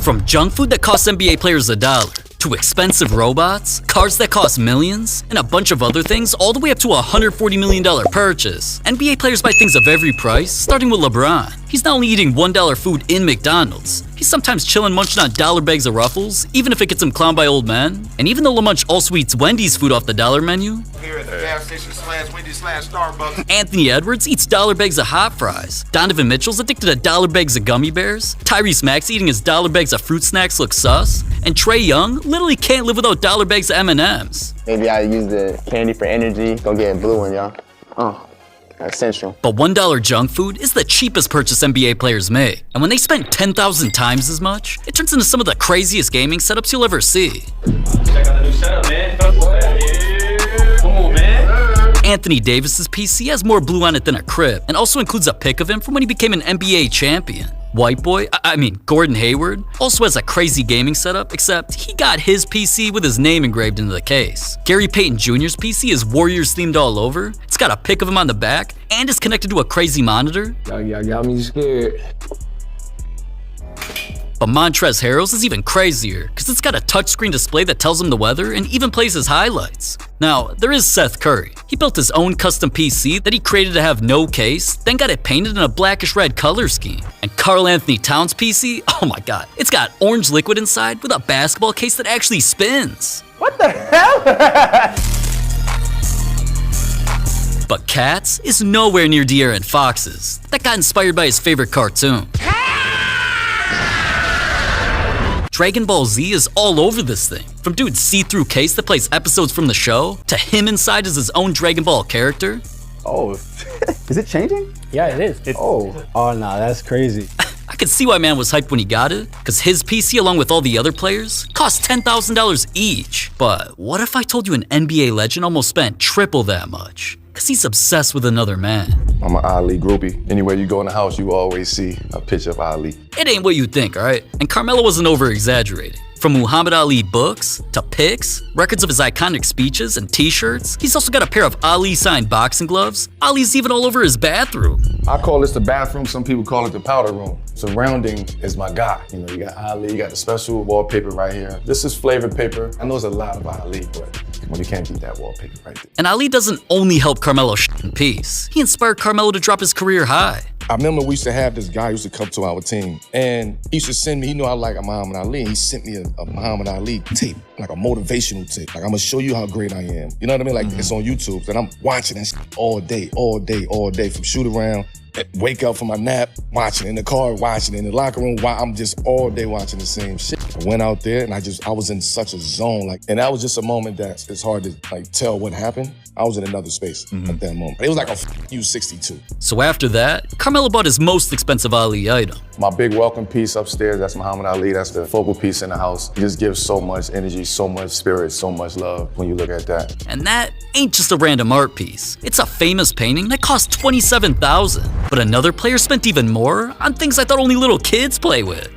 From junk food that costs NBA players $1, to expensive robots, cars that cost millions, and a bunch of other things, all the way up to a $140 million purchase. NBA players buy things of every price, starting with LeBron. He's not only eating $1 food in McDonald's, he's sometimes chillin' munching on dollar bags of Ruffles, even if it gets him clowned by old men. And even though LaMunch also eats Wendy's food off the dollar menu, here at the gas station /Wendy's/Starbucks, Anthony Edwards eats dollar bags of hot fries. Donovan Mitchell's addicted to dollar bags of gummy bears. Tyrese Maxey eating his dollar bags of fruit snacks looks sus. And Trae Young literally can't live without dollar bags of M&Ms. Maybe I use the candy for energy. Go get a blue one, y'all. Oh. Essential. But $1 junk food is the cheapest purchase NBA players make. And when they spend 10,000 times as much, it turns into some of the craziest gaming setups you'll ever see. Check out the new setup, man. Come on, man. Anthony Davis's PC has more blue on it than a crib, and also includes a pic of him from when he became an NBA champion. Gordon Hayward, also has a crazy gaming setup, except he got his PC with his name engraved into the case. Gary Payton Jr.'s PC is Warriors themed all over. It's got a pic of him on the back, and is connected to a crazy monitor. Y'all got me scared. But Montrezl Harrell's is even crazier, because it's got a touchscreen display that tells him the weather and even plays his highlights. Now, there is Seth Curry. He built his own custom PC that he created to have no case, then got it painted in a blackish red color scheme. And Karl Anthony Towns' PC, oh my god, it's got orange liquid inside with a basketball case that actually spins. What the hell? But Cats is nowhere near De'Aaron Fox's. That got inspired by his favorite cartoon. Dragon Ball Z is all over this thing. From dude's see-through case that plays episodes from the show, to him inside as his own Dragon Ball character. Oh, is it changing? Yeah, it is. Oh, nah, that's crazy. I could see why man was hyped when he got it, because his PC along with all the other players cost $10,000 each. But what if I told you an NBA legend almost spent triple that much? Because he's obsessed with another man. I'm an Ali groupie. Anywhere you go in the house, you always see a picture of Ali. It ain't what you think, alright? And Carmelo wasn't over-exaggerating. From Muhammad Ali books, to pics, records of his iconic speeches and t-shirts, he's also got a pair of Ali-signed boxing gloves. Ali's even all over his bathroom. I call this the bathroom, some people call it the powder room. Surrounding is my guy. You know, you got Ali, you got the special wallpaper right here. This is flavored paper. I know there's a lot of Ali, but you can't beat that wallpaper right there. And Ali doesn't only help Carmelo in peace. He inspired Carmelo to drop his career high. I remember we used to have this guy who used to come to our team, and he used to send me, he knew I like Muhammad Ali, and he sent me a Muhammad Ali tape, like a motivational tape. Like, I'm gonna show you how great I am. You know what I mean? Like, it's on YouTube, and I'm watching that shit all day, from shoot around, wake up from my nap, watching in the car, watching in the locker room, I'm just all day watching the same shit. I went out there, and I was in such a zone, like, and that was just a moment that it's hard to, like, tell what happened. I was in another space at that moment. It was like a U62. So after that, Carmelo bought his most expensive Ali item. My big welcome piece upstairs, that's Muhammad Ali. That's the focal piece in the house. It just gives so much energy, so much spirit, so much love when you look at that. And that ain't just a random art piece. It's a famous painting that cost $27,000. But another player spent even more on things I thought only little kids play with.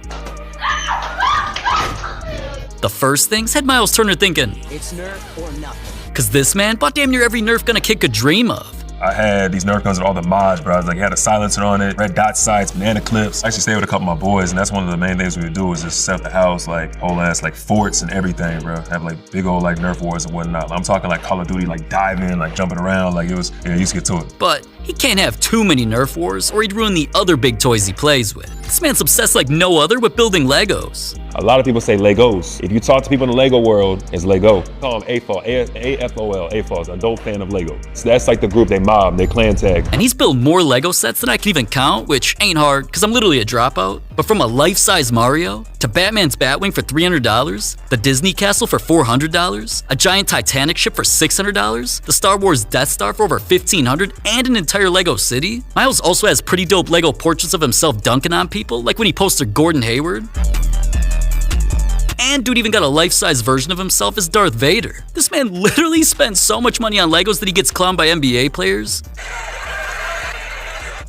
The first things had Miles Turner thinking, it's Nerf or nothing. Cause this man bought damn near every Nerf gun a kid could dream of. I had these Nerf guns with all the mods, bro. It had a silencer on it, red dot sights, banana clips. I actually stayed with a couple of my boys, and that's one of the main things we would do was just set the house, like, whole ass, like, forts and everything, bro. Have, like, big old, like, Nerf wars and whatnot. I'm talking, like, Call of Duty, like, diving, like, jumping around, like, it was, yeah, you used to get to it. But he can't have too many Nerf wars, or he'd ruin the other big toys he plays with. This man's obsessed like no other with building Legos. A lot of people say Legos. If you talk to people in the Lego world, it's Lego. Call them AFOL, A-F-O-L, AFOLs, adult fan of Lego. So that's like the group, they mob, they clan tag. And he's built more Lego sets than I can even count, which ain't hard, because I'm literally a dropout. But from a life-size Mario, to Batman's Batwing for $300, the Disney Castle for $400, a giant Titanic ship for $600, the Star Wars Death Star for over $1,500, and an entire Lego city, Miles also has pretty dope Lego portraits of himself dunking on people, like when he posted Gordon Hayward. And dude even got a life-size version of himself as Darth Vader. This man literally spends so much money on Legos that he gets clowned by NBA players.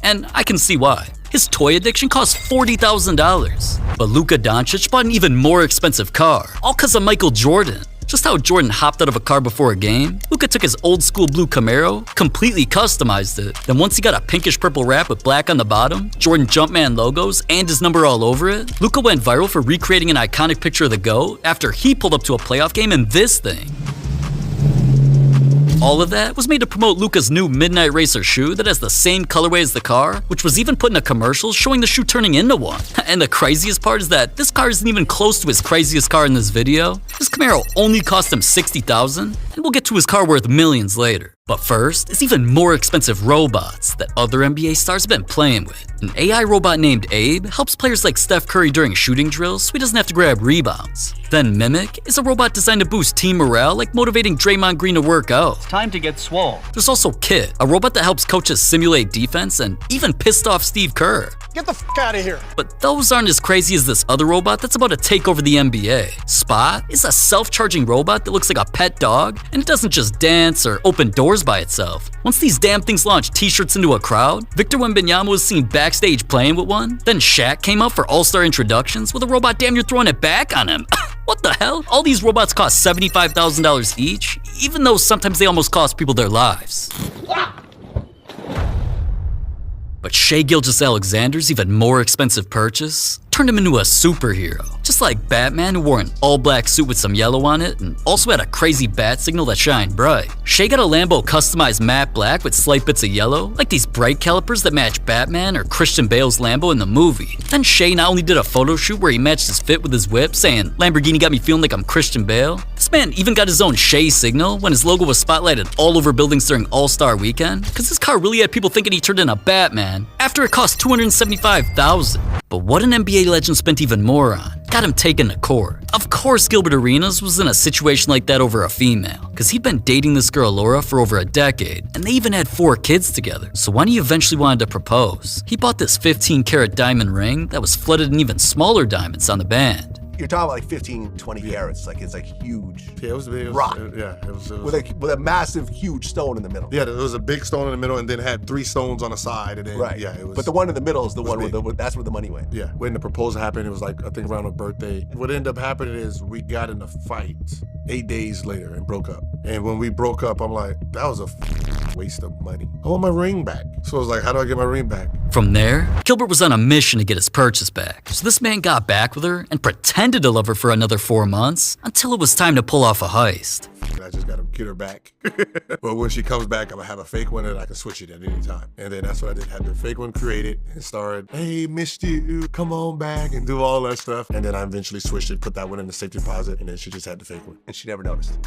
And I can see why. His toy addiction costs $40,000. But Luka Doncic bought an even more expensive car, all cause of Michael Jordan. Just how Jordan hopped out of a car before a game, Luka took his old school blue Camaro, completely customized it. Then once he got a pinkish purple wrap with black on the bottom, Jordan Jumpman logos, and his number all over it, Luka went viral for recreating an iconic picture of the GOAT after he pulled up to a playoff game in this thing. All of that was made to promote Luka's new Midnight Racer shoe that has the same colorway as the car, which was even put in a commercial showing the shoe turning into one. And the craziest part is that this car isn't even close to his craziest car in this video. His Camaro only cost him $60,000, and we'll get to his car worth millions later. But first, it's even more expensive robots that other NBA stars have been playing with. An AI robot named Abe helps players like Steph Curry during shooting drills so he doesn't have to grab rebounds. Then Mimic is a robot designed to boost team morale, like motivating Draymond Green to work out. Time to get swole. There's also Kit, a robot that helps coaches simulate defense and even pissed off Steve Kerr. Get the f out of here. But those aren't as crazy as this other robot that's about to take over the NBA. Spot is a self-charging robot that looks like a pet dog, and it doesn't just dance or open doors by itself. Once these damn things launched t-shirts into a crowd, Victor Wembanyama was seen backstage playing with one. Then Shaq came out for all-star introductions with a robot damn near throwing it back on him. What the hell? All these robots cost $75,000 each, even though sometimes they almost cost people their lives. But Shai Gilgeous-Alexander's even more expensive purchase turned him into a superhero. Just like Batman, who wore an all-black suit with some yellow on it and also had a crazy bat signal that shined bright. Shai got a Lambo customized matte black with slight bits of yellow, like these brake calipers that match Batman or Christian Bale's Lambo in the movie. Then Shai not only did a photo shoot where he matched his fit with his whip, saying, "Lamborghini got me feeling like I'm Christian Bale." This man even got his own Shai signal when his logo was spotlighted all over buildings during All-Star Weekend, because this car really had people thinking he turned into Batman after it cost $275,000. But what an NBA legend spent even more on got him taken to court. Of course Gilbert Arenas was in a situation like that over a female, because he'd been dating this girl Laura for over a decade, and they even had 4 kids together. So when he eventually wanted to propose, he bought this 15-karat diamond ring that was flooded in even smaller diamonds on the band. You're talking about like 15, 20 carats. It's like huge. Yeah, it was big. Rock. It was with a massive, huge stone in the middle. Yeah, there was a big stone in the middle, and then it had 3 stones on the side, and then right. Yeah, it was. But the one in the middle is the one that's where the money went. Yeah, when the proposal happened, it was like I think around her birthday. What ended up happening is we got in a fight 8 days later and broke up. And when we broke up, I'm like, that was a waste of money. I want my ring back. So I was like, how do I get my ring back? From there, Gilbert was on a mission to get his purchase back. So this man got back with her and pretended to love her for another 4 months until it was time to pull off a heist. I just gotta get her back. But when she comes back, I'm gonna have a fake one and I can switch it at any time. And then that's what I did. Had the fake one created and started, hey, missed you, come on back, and do all that stuff. And then I eventually switched it, put that one in the safety deposit, and then she just had the fake one. And she never noticed.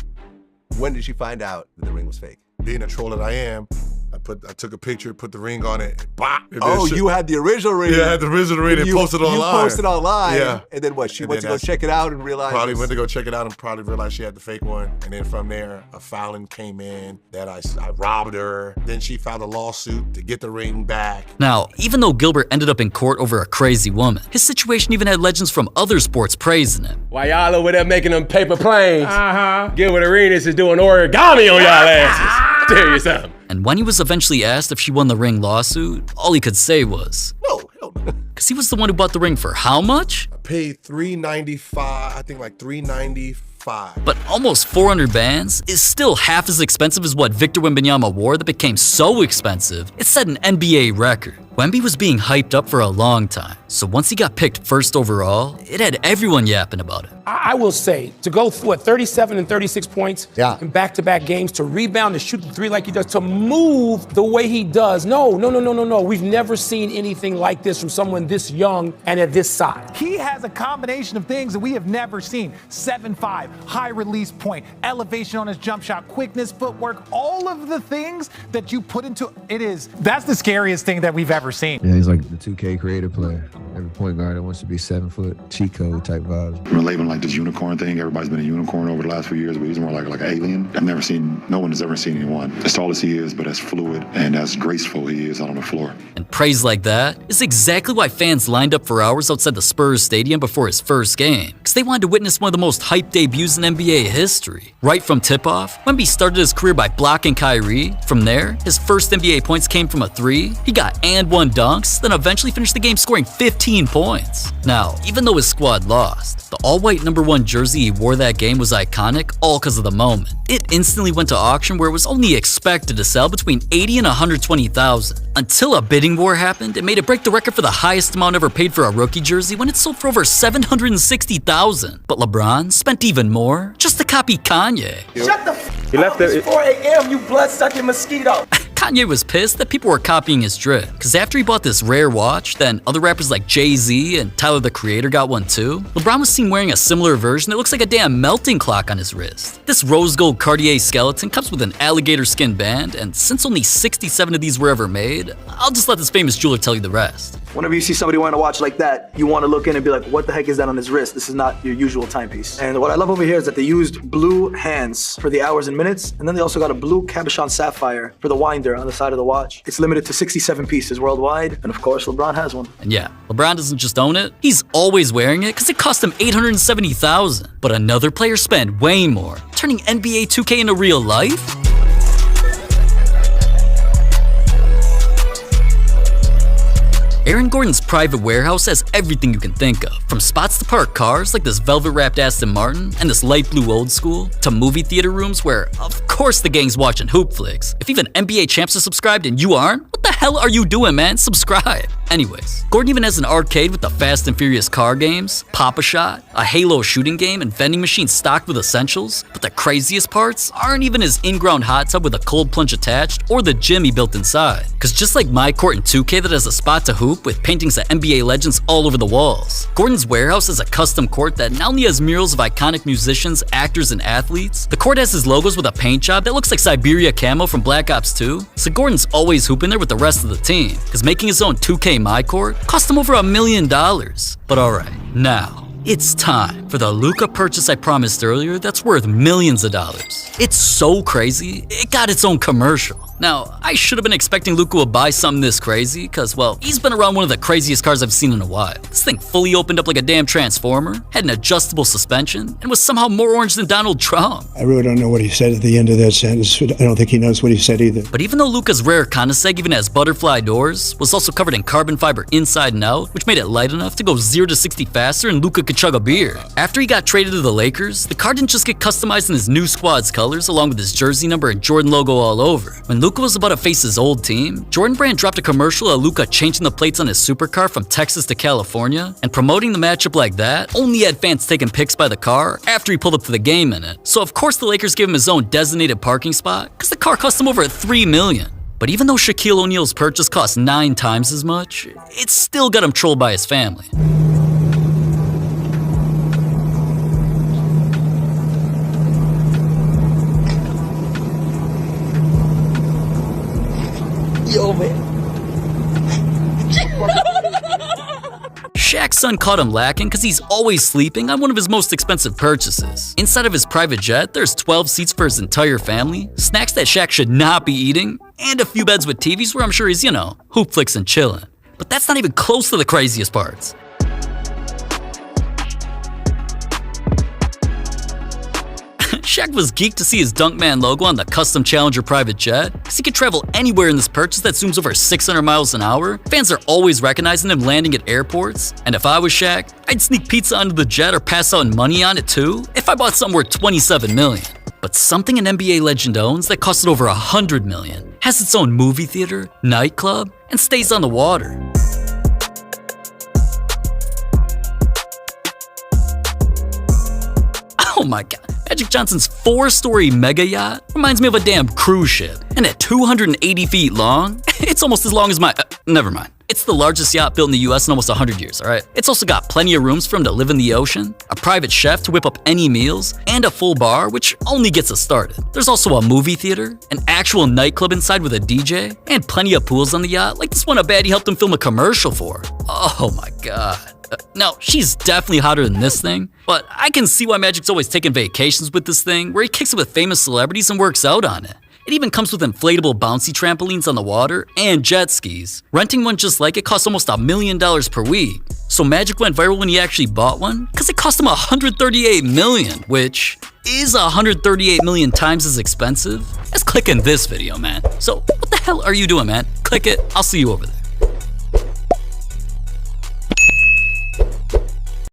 When did she find out that the ring was fake? Being a troll that I am, I took a picture, put the ring on it, and bop. Oh, you had the original ring. Yeah, I had the original ring and posted it online. You posted online. Yeah. And then what? She went to go check it out and realized. Probably went to go check it out and probably realized she had the fake one. And then from there, a filing came in that I robbed her. Then she filed a lawsuit to get the ring back. Now, even though Gilbert ended up in court over a crazy woman, his situation even had legends from other sports praising him. While y'all over there making them paper planes, Gilbert Arenas is doing origami on y'all asses. Tell you something. And when he was eventually asked if she won the ring lawsuit, all he could say was, no, hell no. Because he was the one who bought the ring for how much? I paid $395, I think like $395. But almost 400 bands is still half as expensive as what Victor Wembanyama wore that became so expensive, it set an NBA record. Wemby was being hyped up for a long time, so once he got picked first overall, it had everyone yapping about it. I will say, to go through 37 and 36 points in back-to-back games, to rebound, to shoot the 3 like he does, to move the way he does. No. We've never seen anything like this from someone this young and at this size. He has a combination of things that we have never seen. 7'5", high release point, elevation on his jump shot, quickness, footwork, all of the things that you put into that's the scariest thing that we've ever seen. Yeah, he's like the 2K creative player. Every point guard that wants to be 7 foot, cheat code type vibes. We're labeling like this unicorn thing. Everybody's been a unicorn over the last few years, but he's more like an alien. No one has ever seen anyone as tall as he is, but as fluid and as graceful he is out on the floor. And praise like that is exactly why fans lined up for hours outside the Spurs stadium before his first game, because they wanted to witness one of the most hyped debuts in NBA history. Right from tip-off, Wemby started his career by blocking Kyrie. From there, his first NBA points came from a 3. He got and 1 dunks, then eventually finished the game scoring 15 15 points. Now, even though his squad lost, the all-white #1 jersey he wore that game was iconic, all because of the moment. It instantly went to auction where it was only expected to sell between $80,000 and $120,000. Until a bidding war happened, it made it break the record for the highest amount ever paid for a rookie jersey when it sold for over $760,000. But LeBron spent even more just to copy Kanye. Shut the f*** up. It's 4 a.m., you blood-sucking mosquito. Kanye was pissed that people were copying his drip, because after he bought this rare watch, then other rappers like Jay-Z and Tyler the Creator got one too. LeBron was seen wearing a similar version that looks like a damn melting clock on his wrist. This rose gold Cartier skeleton comes with an alligator skin band, and since only 67 of these were ever made, I'll just let this famous jeweler tell you the rest. Whenever you see somebody wearing a watch like that, you want to look in and be like, what the heck is that on his wrist? This is not your usual timepiece. And what I love over here is that they used blue hands for the hours and minutes, and then they also got a blue cabochon sapphire for the winder on the side of the watch. It's limited to 67 pieces worldwide, and of course, LeBron has one. And yeah, LeBron doesn't just own it, he's always wearing it because it cost him $870,000. But another player spent way more, turning NBA 2K into real life? Aaron Gordon's private warehouse has everything you can think of, from spots to park cars like this velvet-wrapped Aston Martin and this light blue old school, to movie theater rooms where, of course, the gang's watching hoop flicks. If even NBA champs are subscribed and you aren't, what the hell are you doing, man? Subscribe. Anyways, Gordon even has an arcade with the Fast and Furious car games, Pop-A-Shot, a Halo shooting game, and vending machines stocked with essentials. But the craziest parts aren't even his in-ground hot tub with a cold plunge attached or the gym he built inside. Cause just like my court in 2K that has a spot to hoop with paintings of NBA legends all over the walls, Gordon's warehouse is a custom court that not only has murals of iconic musicians, actors, and athletes, the court has his logos with a paint job that looks like Siberia camo from Black Ops 2, so Gordon's always hooping there with the rest of the team, cause making his own 2K My Court cost him over $1 million. But alright, now, it's time for the Luka purchase I promised earlier that's worth millions of dollars. It's so crazy, it got its own commercial. Now, I should have been expecting Luka would buy something this crazy, cause well, he's been around one of the craziest cars I've seen in a while. This thing fully opened up like a damn transformer, had an adjustable suspension, and was somehow more orange than Donald Trump. I really don't know what he said at the end of that sentence. I don't think he knows what he said either. But even though Luka's rare Koenigsegg even has butterfly doors, was also covered in carbon fiber inside and out, which made it light enough to go 0 to 60 faster and Luka could chug a beer. After he got traded to the Lakers, the car didn't just get customized in his new squad's colors along with his jersey number and Jordan logo all over. When Luka was about to face his old team, Jordan Brand dropped a commercial of Luka changing the plates on his supercar from Texas to California, and promoting the matchup like that only had fans taking pics by the car after he pulled up to the game in it. So of course the Lakers gave him his own designated parking spot because the car cost him over $3 million. But even though Shaquille O'Neal's purchase cost 9 times as much, it still got him trolled by his family. Yo, man. Shaq's son caught him lacking because he's always sleeping on one of his most expensive purchases. Inside of his private jet, there's 12 seats for his entire family, snacks that Shaq should not be eating, and a few beds with TVs where I'm sure he's, hoop flicks and chilling. But that's not even close to the craziest parts. Shaq was geeked to see his Dunkman logo on the custom Challenger private jet, because he could travel anywhere in this purchase that zooms over 600 miles an hour. Fans are always recognizing him landing at airports, and if I was Shaq, I'd sneak pizza onto the jet or pass out money on it too if I bought something worth $27 million. But something an NBA legend owns that costed over $100 million, has its own movie theater, nightclub, and stays on the water. Oh my god. Magic Johnson's 4-story mega yacht reminds me of a damn cruise ship. And at 280 feet long, it's almost as long as my, never mind. It's the largest yacht built in the US in almost 100 years, alright? It's also got plenty of rooms for him to live in the ocean, a private chef to whip up any meals, and a full bar, which only gets us started. There's also a movie theater, an actual nightclub inside with a DJ, and plenty of pools on the yacht, like this one a baddie helped him film a commercial for. Oh my god. Now, she's definitely hotter than this thing, but I can see why Magic's always taking vacations with this thing, where he kicks it with famous celebrities and works out on it. It even comes with inflatable bouncy trampolines on the water and jet skis. Renting one just like it costs almost $1 million per week. So Magic went viral when he actually bought one, because it cost him $138 million, which is 138 million times as expensive as clicking this video, man. So what the hell are you doing, man? Click it, I'll see you over there.